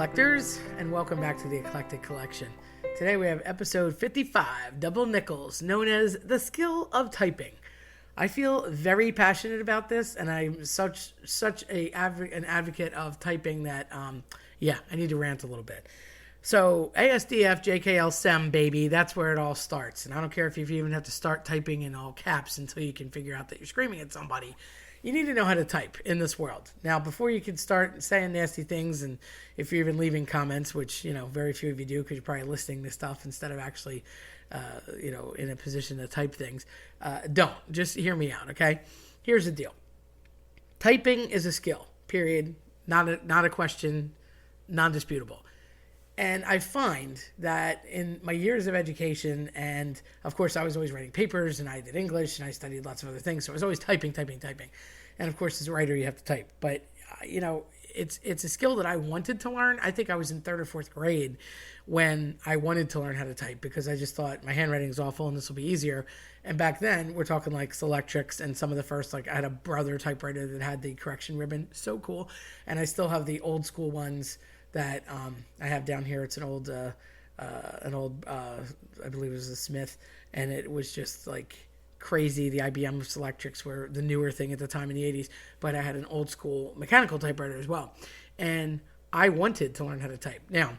Eclectors, and welcome back to the Eclectic Collection. Today we have episode 55, Double Nickels, known as the skill of typing. I feel very passionate about this, and I'm such an advocate of typing that, I need to rant a little bit. So, ASDF, JKL, SEM, baby, that's where it all starts. And I don't care if you even have to start typing in all caps until you can figure out that you're screaming at somebody. You need to know how to type in this world. Now, before you can start saying nasty things, and if you're even leaving comments, which, very few of you do because you're probably listening to stuff instead of actually, in a position to type things, don't. Just hear me out, okay? Here's the deal. Typing is a skill, period. Not a question, non-disputable. And I find that in my years of education, and of course I was always writing papers, and I did English, and I studied lots of other things, so I was always typing. And of course, as a writer, you have to type. But, it's a skill that I wanted to learn. I think I was in third or fourth grade when I wanted to learn how to type because I just thought my handwriting is awful and this will be easier. And back then, we're talking like Selectrics and some of the first, I had a Brother typewriter that had the correction ribbon. So cool. And I still have the old school ones that I have down here. It's an old, I believe it was a Smith, and it was just like crazy. The IBM Selectrics were the newer thing at the time in the 80s, but I had an old school mechanical typewriter as well. And I wanted to learn how to type. Now,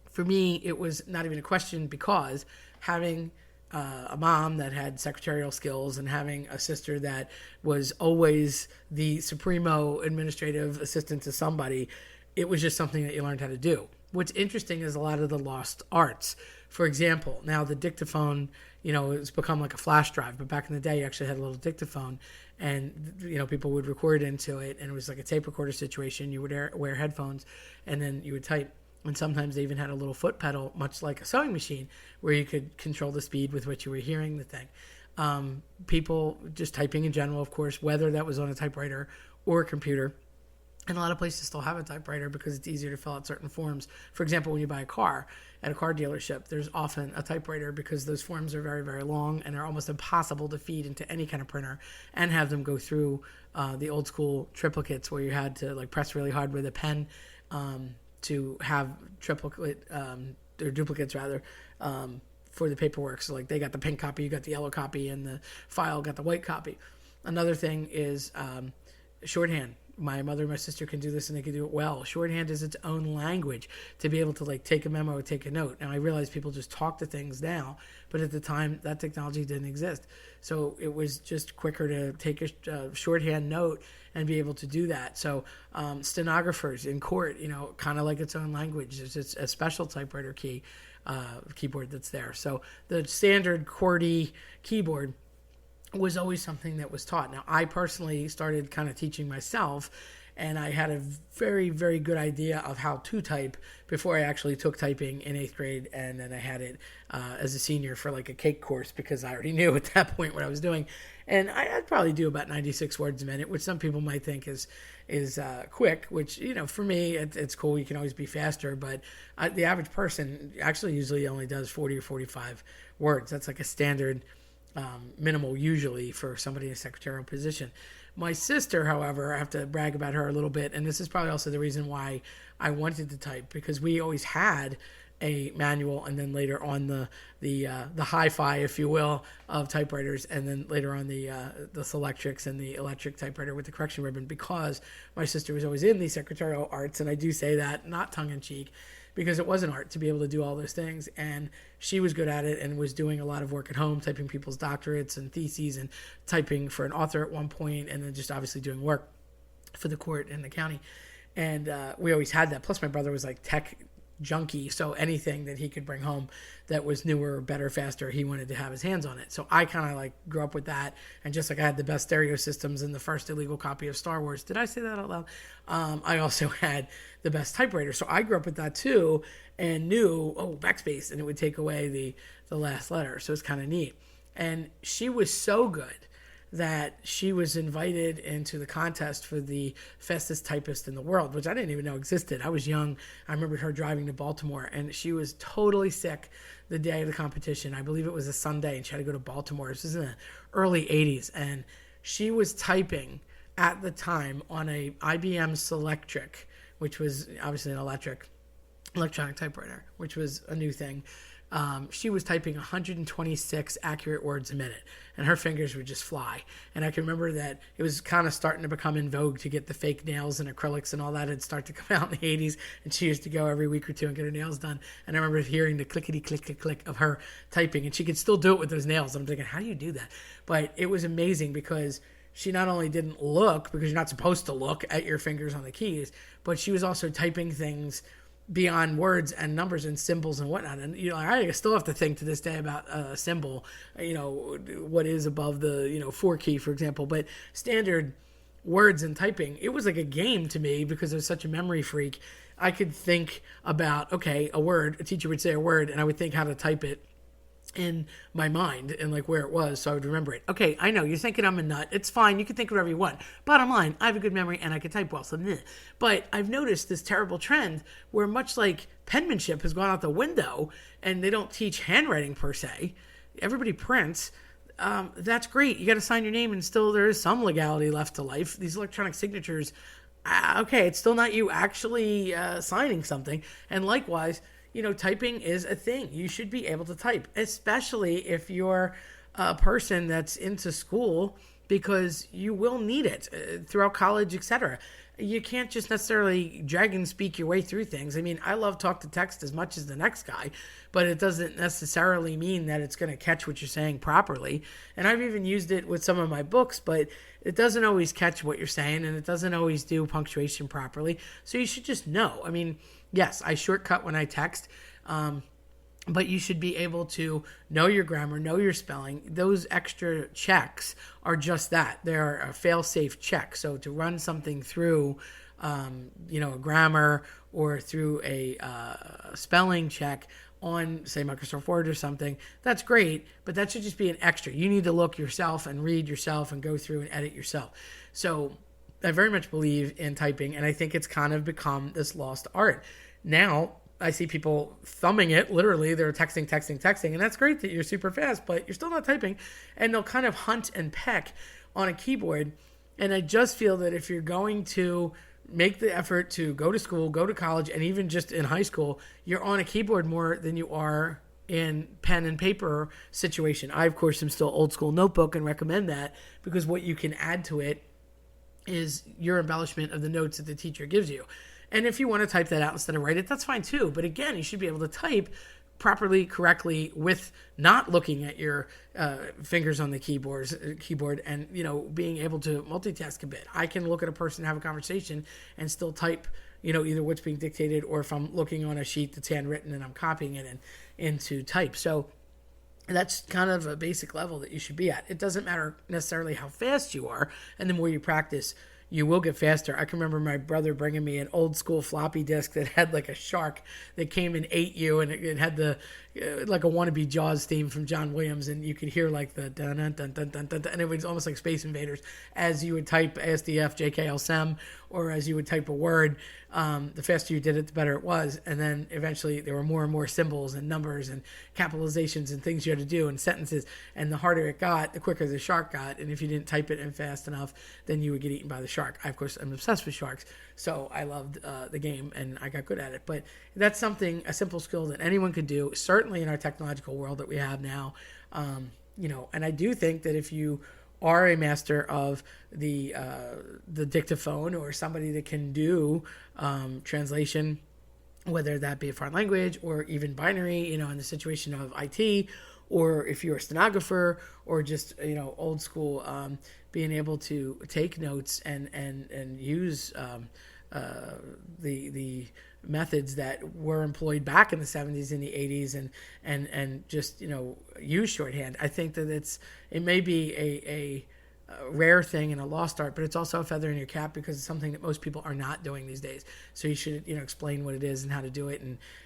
for me, it was not even a question because having a mom that had secretarial skills and having a sister that was always the supremo administrative assistant to somebody, it was just something that you learned how to do. What's interesting is a lot of the lost arts. For example, now the dictaphone, it's become like a flash drive, but back in the day, you actually had a little dictaphone, and, people would record into it, and it was like a tape recorder situation. You would wear headphones, and then you would type. And sometimes they even had a little foot pedal, much like a sewing machine, where you could control the speed with which you were hearing the thing. People just typing in general, of course, whether that was on a typewriter or a computer. And a lot of places still have a typewriter because it's easier to fill out certain forms. For example, when you buy a car at a car dealership, there's often a typewriter because those forms are very, very long and are almost impossible to feed into any kind of printer and have them go through the old school triplicates where you had to press really hard with a pen to have duplicates for the paperwork. So they got the pink copy, you got the yellow copy, and the file got the white copy. Another thing is shorthand. My mother and my sister can do this, and they can do it well. Shorthand is its own language to be able to take a memo or take a note. Now, I realize people just talk to things now, but at the time, that technology didn't exist. So it was just quicker to take a shorthand note and be able to do that. So stenographers in court, kind of like its own language. There's a special typewriter keyboard that's there. So the standard QWERTY keyboard was always something that was taught. Now, I personally started kind of teaching myself, and I had a very, very good idea of how to type before I actually took typing in 8th grade, and then I had it as a senior for a cake course because I already knew at that point what I was doing. And I'd probably do about 96 words a minute, which some people might think is quick, which, for me, it's cool. You can always be faster, but the average person actually usually only does 40 or 45 words. That's like a standard minimal usually for somebody in a secretarial position. My sister, however, I have to brag about her a little bit, and this is probably also the reason why I wanted to type, because we always had a manual, and then later on the hi-fi, if you will, of typewriters, and then later on the Selectrics and the electric typewriter with the correction ribbon, because my sister was always in the secretarial arts, and I do say that not tongue-in-cheek, because it was an art to be able to do all those things. And she was good at it and was doing a lot of work at home, typing people's doctorates and theses and typing for an author at one point, and then just obviously doing work for the court and the county. And we always had that. Plus, my brother was tech junkie, so anything that he could bring home that was newer, better, faster, he wanted to have his hands on it. So I kind of grew up with that, and just like I had the best stereo systems and the first illegal copy of Star Wars, did I say that out loud? I also had the best typewriter, so I grew up with that too, and knew backspace, and it would take away the last letter. So it's kind of neat. And she was so good that she was invited into the contest for the fastest typist in the world, which I didn't even know existed. I was young. I remember her driving to Baltimore, and she was totally sick the day of the competition. I believe it was a Sunday, and she had to go to Baltimore. This was in the early 80s, and she was typing at the time on a IBM Selectric, which was obviously an electric electronic typewriter, which was a new thing. She was typing 126 accurate words a minute, and her fingers would just fly. And I can remember that it was kind of starting to become in vogue to get the fake nails and acrylics and all that had started to come out in the 80s, and she used to go every week or two and get her nails done. And I remember hearing the clickety click click click of her typing, and she could still do it with those nails. I'm thinking, how do you do that? But it was amazing because she not only didn't look, because you're not supposed to look at your fingers on the keys, but she was also typing things beyond words and numbers and symbols and whatnot. And, I still have to think to this day about a symbol, what is above the, 4 key, for example. But standard words and typing, it was like a game to me because I was such a memory freak. I could think about, okay, a word, a teacher would say a word, and I would think how to type it in my mind and like where it was, so I would remember it. Okay, I know you're thinking I'm a nut. It's fine. You can think whatever you want. Bottom line, I have a good memory and I can type well. So, but I've noticed this terrible trend where much like penmanship has gone out the window and they don't teach handwriting per se. Everybody prints. That's great. You got to sign your name, and still there is some legality left to life. These electronic signatures. Okay, it's still not you actually signing something. And likewise, typing is a thing. You should be able to type, especially if you're a person that's into school, because you will need it throughout college, etc. You can't just necessarily drag and speak your way through things. I mean, I love talk to text as much as the next guy, but it doesn't necessarily mean that it's going to catch what you're saying properly. And I've even used it with some of my books, but it doesn't always catch what you're saying, and it doesn't always do punctuation properly. So you should just know. I mean, yes, I shortcut when I text, but you should be able to know your grammar, know your spelling. Those extra checks are just that. They're a fail-safe check. So to run something through, a grammar or through a spelling check on, say, Microsoft Word or something, that's great, but that should just be an extra. You need to look yourself and read yourself and go through and edit yourself. So I very much believe in typing, and I think it's kind of become this lost art. Now, I see people thumbing it, literally. They're texting, and that's great that you're super fast, but you're still not typing, and they'll kind of hunt and peck on a keyboard. And I just feel that if you're going to make the effort to go to school, go to college, and even just in high school, you're on a keyboard more than you are in pen and paper situation. I, of course, am still old school notebook and recommend that, because what you can add to it is your embellishment of the notes that the teacher gives you. And if you want to type that out instead of write it, that's fine too. But again, you should be able to type properly, correctly, with not looking at your fingers on the keyboard, and being able to multitask a bit. I can look at a person, have a conversation, and still type either what's being dictated, or if I'm looking on a sheet that's handwritten and I'm copying it into type. So that's kind of a basic level that you should be at. It doesn't matter necessarily how fast you are, and the more you practice, you will get faster. I can remember my brother bringing me an old school floppy disk that had like a shark that came and ate you, and it had the like a wannabe Jaws theme from John Williams, and you could hear like the dun dun dun dun dun dun, and it was almost like Space Invaders as you would type ASDF JKL or as you would type a word. The faster you did it, the better it was. And then eventually there were more and more symbols and numbers and capitalizations and things you had to do and sentences. And the harder it got, the quicker the shark got. And if you didn't type it in fast enough, then you would get eaten by the shark. I, of course, am obsessed with sharks, so I loved the game and I got good at it. But that's a simple skill that anyone could do, certainly in our technological world that we have now. And I do think that if you are a master of the dictaphone, or somebody that can do translation, whether that be a foreign language or even binary, in the situation of IT, or if you're a stenographer, or just old school, being able to take notes and use the methods that were employed back in the 70s and the 80s, and just use shorthand. I think that it may be a rare thing and a lost art, but it's also a feather in your cap, because it's something that most people are not doing these days. So you should explain what it is and how to do it,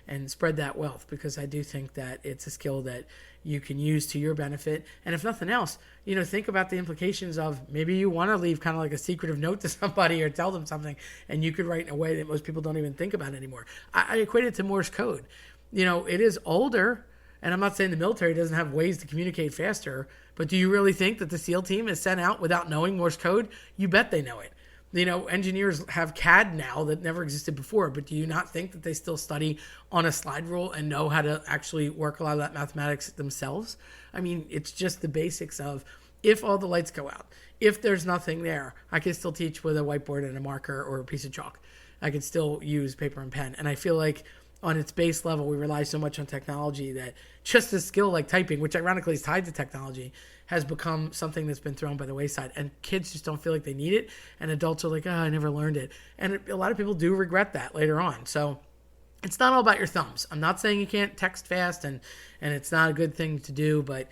and spread that wealth, because I do think that it's a skill that you can use to your benefit. And if nothing else, think about the implications of maybe you want to leave kind of like a secretive note to somebody or tell them something, and you could write in a way that most people don't even think about anymore. I equate it to Morse code. It is older, and I'm not saying the military doesn't have ways to communicate faster, but do you really think that the SEAL team is sent out without knowing Morse code? You bet they know it. Engineers have CAD now that never existed before, but do you not think that they still study on a slide rule and know how to actually work a lot of that mathematics themselves? I mean, it's just the basics of, if all the lights go out, if there's nothing there, I can still teach with a whiteboard and a marker or a piece of chalk. I can still use paper and pen. And I feel like on its base level, we rely so much on technology that just a skill like typing, which ironically is tied to technology, has become something that's been thrown by the wayside. And kids just don't feel like they need it. And adults are like, I never learned it. And a lot of people do regret that later on. So it's not all about your thumbs. I'm not saying you can't text fast and it's not a good thing to do, but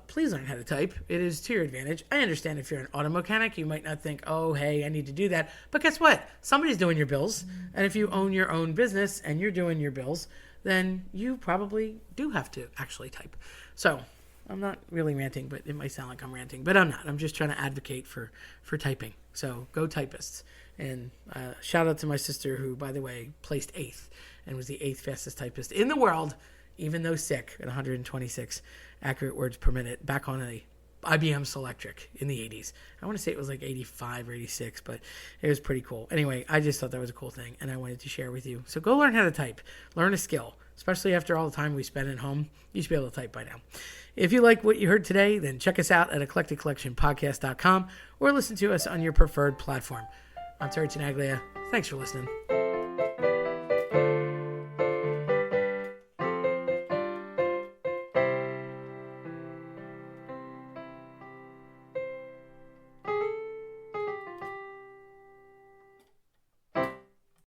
please learn how to type. It is to your advantage. I understand if you're an auto mechanic, you might not think, oh, hey, I need to do that. But guess what? Somebody's doing your bills. And if you own your own business and you're doing your bills, then you probably do have to actually type. So I'm not really ranting, but it might sound like I'm ranting. But I'm not. I'm just trying to advocate for typing. So go typists. And shout out to my sister who, by the way, placed 8th and was the 8th fastest typist in the world, even though sick, at 126 accurate words per minute, back on a IBM Selectric in the 80s. I want to say it was like 85 or 86, but it was pretty cool. Anyway, I just thought that was a cool thing, and I wanted to share with you. So go learn how to type. Learn a skill, especially after all the time we spend at home. You should be able to type by now. If you like what you heard today, then check us out at eclecticcollectionpodcast.com or listen to us on your preferred platform. I'm Terry Tenaglia. Thanks for listening.